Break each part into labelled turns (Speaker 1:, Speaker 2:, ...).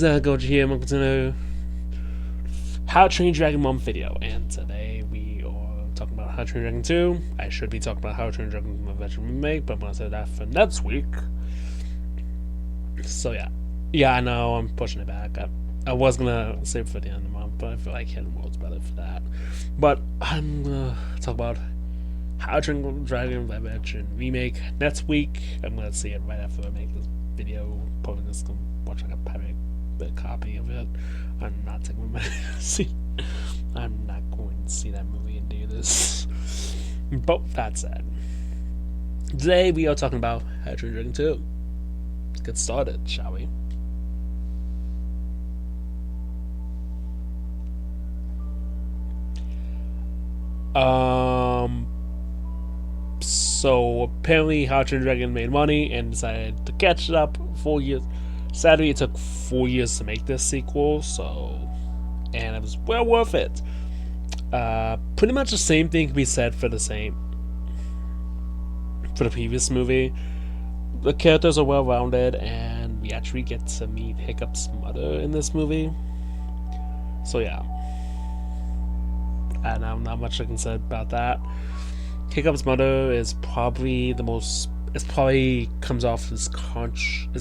Speaker 1: Goji here, and welcome to the How to Train Dragon 1 video. And today we are talking about How to Train Dragon 2. I should be talking about How to Train Dragon Adventure Remake, but I'm going to say that for next week. So yeah, I know I'm pushing it back. I was going to save it for the end of the month, but I feel like Hidden World's better for that. But I'm going to talk about How to Train Dragon Adventure Remake next week. I'm going to see it right after I make this video. Probably just going to watch like a pirate copy of it. I'm not taking my see. I'm not going to see that movie and do this. But that said, today we are talking about How to Train Dragon 2. Let's get started, shall we? So apparently How to Train Dragon made money and decided to catch it up 4 years. Sadly, it took 4 years to make this sequel, and it was well worth it. Pretty much the same thing can be said for the previous movie. The characters are well rounded, and we actually get to meet Hiccup's mother in this movie. So yeah, and not much I can say about that. Hiccup's mother is probably the most. It probably comes off as a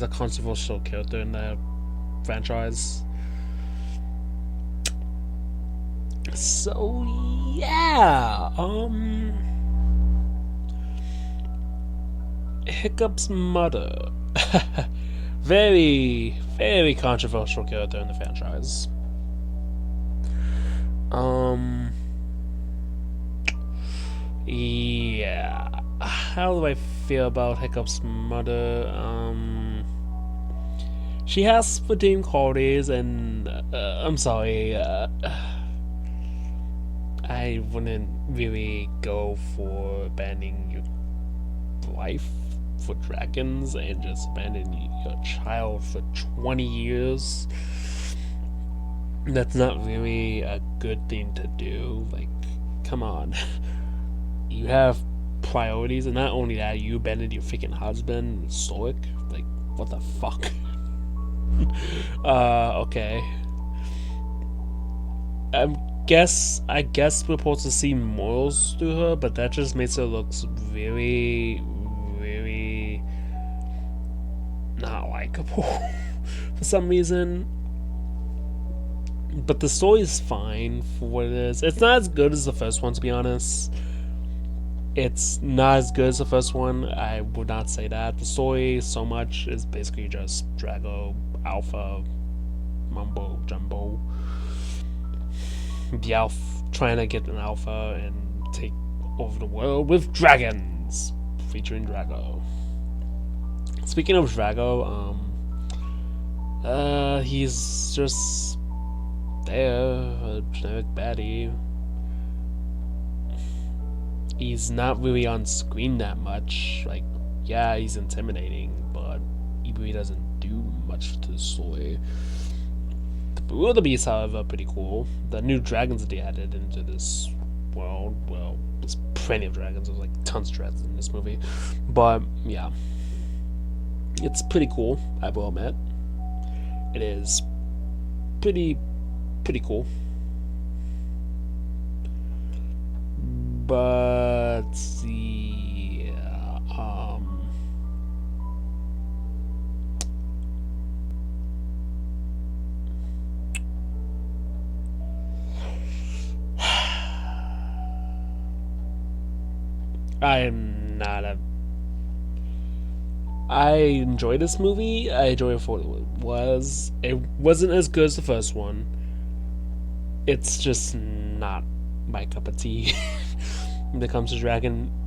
Speaker 1: controversial character in the franchise. So yeah, Hiccup's mother, very very controversial character in the franchise. Yeah. How do I feel about Hiccup's mother? She has redeemed qualities, and I'm sorry, I wouldn't really go for abandoning your life for dragons and just abandoning your child for 20 years. That's not really a good thing to do. Like, come on. You have priorities, and not only that, you abandoned your freaking husband, Stoic. Like, what the fuck? Okay. I guess we're supposed to see morals to her, but that just makes her look really, really not likable for some reason. But the story is fine for what it is. It's not as good as the first one, to be honest. It's not as good as the first one. I would not say that. The story, so much, is basically just Drago, Alpha, Mumbo, Jumbo. The Alpha trying to get an Alpha and take over the world with dragons, featuring Drago. Speaking of Drago, he's just there, a generic baddie. He's not really on screen that much. Like, yeah, he's intimidating, but he really doesn't do much to the story. The wildebeest, however, pretty cool. The new dragons that they added into this world, well, there's plenty of dragons. There's like tons of dragons in this movie, but yeah, it's pretty cool. I will admit, it is pretty cool. But yeah, I'm not a. I enjoy this movie. I enjoy it for what it was. It wasn't as good as the first one. It's just not my cup of tea. When it comes to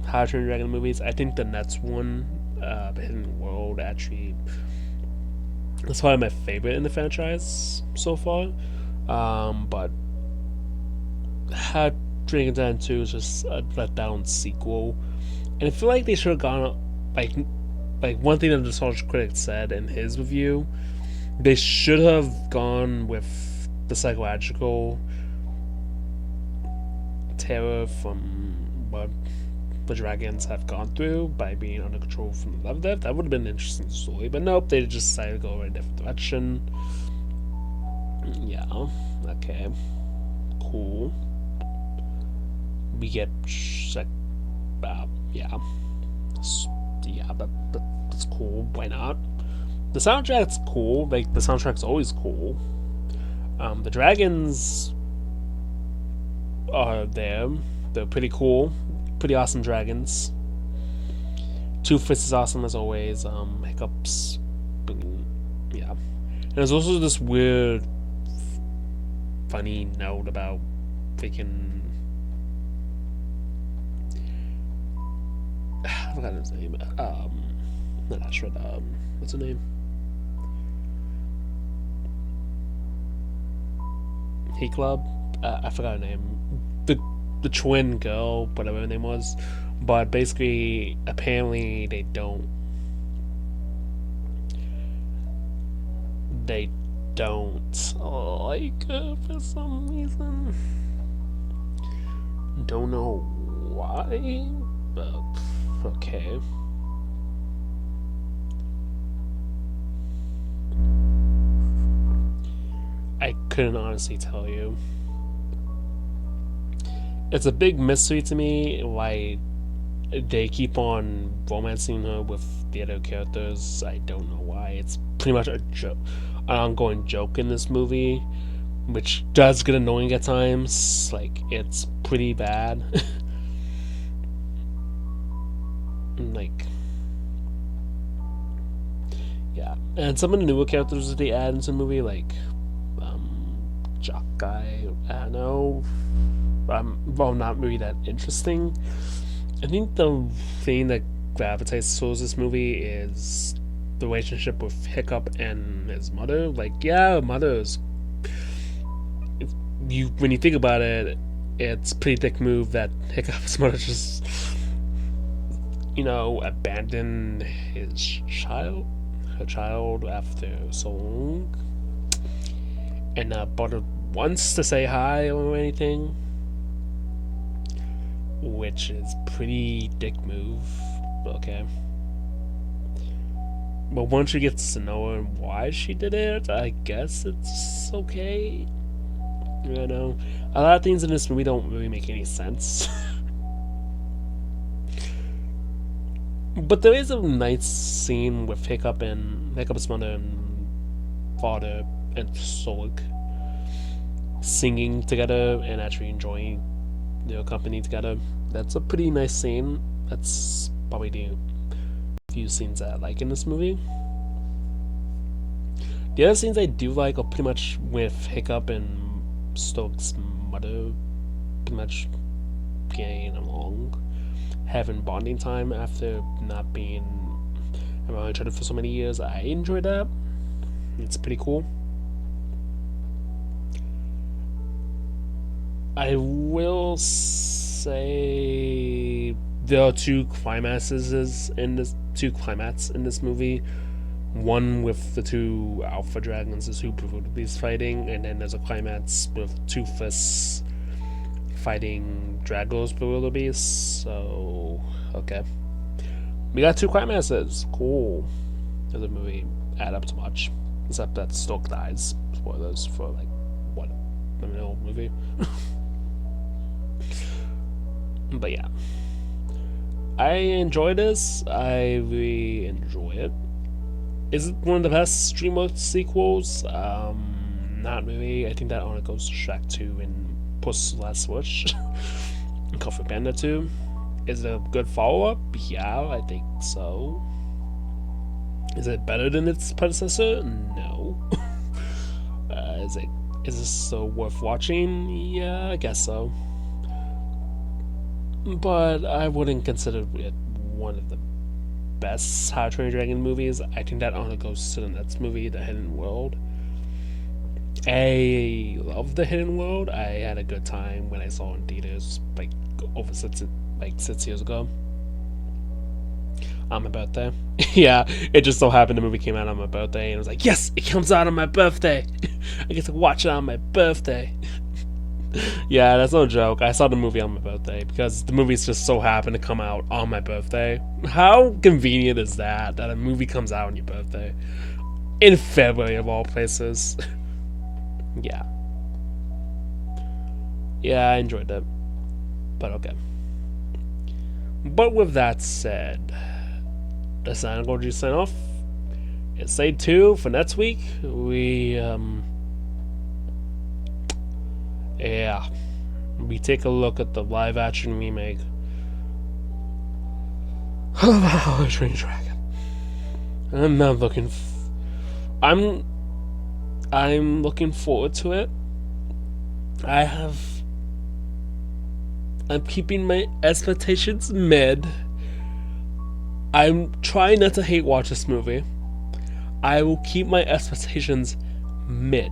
Speaker 1: How to Train Dragon movies, I think the next one, Hidden World, actually, that's probably my favorite in the franchise so far. But How to Train Dragon 2 is just a letdown sequel, and I feel like they should have gone like one thing that the Nostalgia Critic said in his review. They should have gone with the psychological terror from what the dragons have gone through by being under control from the Love Death. That would have been an interesting story, but nope, they just decided to go in a different direction. Okay, cool. We get like, yeah, yeah, that's cool. Why not? The soundtrack's cool. Like the soundtrack's always cool. The dragons are there. They're pretty cool, pretty awesome dragons. Two-Face is awesome as always. Hiccups, yeah. And there's also this weird, funny note about freaking. I forgot his name. Not Astrid. What's her name? Hey Club. I forgot her name. The twin girl, whatever her name was. But basically, apparently they don't. They don't like her for some reason. Don't know why, but okay. I couldn't honestly tell you. It's a big mystery to me why they keep on romancing her with the other characters. I don't know why. It's pretty much a joke, an ongoing joke in this movie, which does get annoying at times. Like, it's pretty bad. Like, yeah. And some of the newer characters that they add into the movie, like, Jock Guy, I don't know. Well, not really that interesting. I think the thing that gravitates towards this movie is the relationship with Hiccup and his mother. Like, yeah, mother is. When you think about it, it's a pretty dick move that Hiccup's mother just, abandoned her child after so long, and not bothered once to say hi or anything, which is pretty dick move. Okay. But once you get to know her and why she did it, I guess it's okay. A lot of things in this movie don't really make any sense. But there is a nice scene with Hiccup's mother and father and Solak singing together and actually enjoying their company together. That's a pretty nice scene. That's probably the few scenes that I like in this movie. The other scenes I do like are pretty much with Hiccup and Stokes' mother pretty much getting along, having bonding time after not being around each other for so many years. I enjoy that. It's pretty cool. I will say there are two climaxes in this movie. One with the two alpha dragons, the Super Rubies fighting, and then there's a climax with Two-Face fighting Dragos Rubies. So, okay. We got two climaxes. Cool. Doesn't movie add up to much. Except that Stoke dies. Spoilers for, like, what? The middle movie? But yeah. I enjoy this. I really enjoy it. Is it one of the best DreamWorks sequels? Not really. I think that only goes to Shrek 2 and Puss Last Wish. And Kung Fu Panda 2. Is it a good follow-up? Yeah, I think so. Is it better than its predecessor? No. Is this so worth watching? Yeah, I guess so. But I wouldn't consider it one of the best How to Train Your Dragon movies. I think that only goes to the next movie, The Hidden World. I love The Hidden World. I had a good time when I saw it in theaters, like over 6 years ago. On my birthday. Yeah, it just so happened the movie came out on my birthday, and I was like, yes, it comes out on my birthday. I get to watch it on my birthday. Yeah, that's no joke. I saw the movie on my birthday because the movies just so happened to come out on my birthday. How convenient is that a movie comes out on your birthday? In February, of all places. Yeah. Yeah, I enjoyed it. But okay. But with that said, the sign going to sign off. It's day 2 for next week. We take a look at the live action remake of How to Train Your Dragon. I'm not looking. I'm looking forward to it. I'm keeping my expectations mid. I'm trying not to hate watch this movie. I will keep my expectations mid.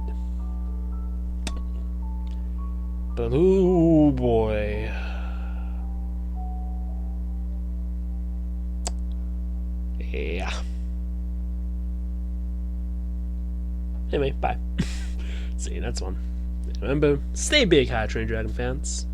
Speaker 1: But oh boy. Yeah. Anyway, bye. See you next one. Remember, stay big, How to Train Your Dragon fans.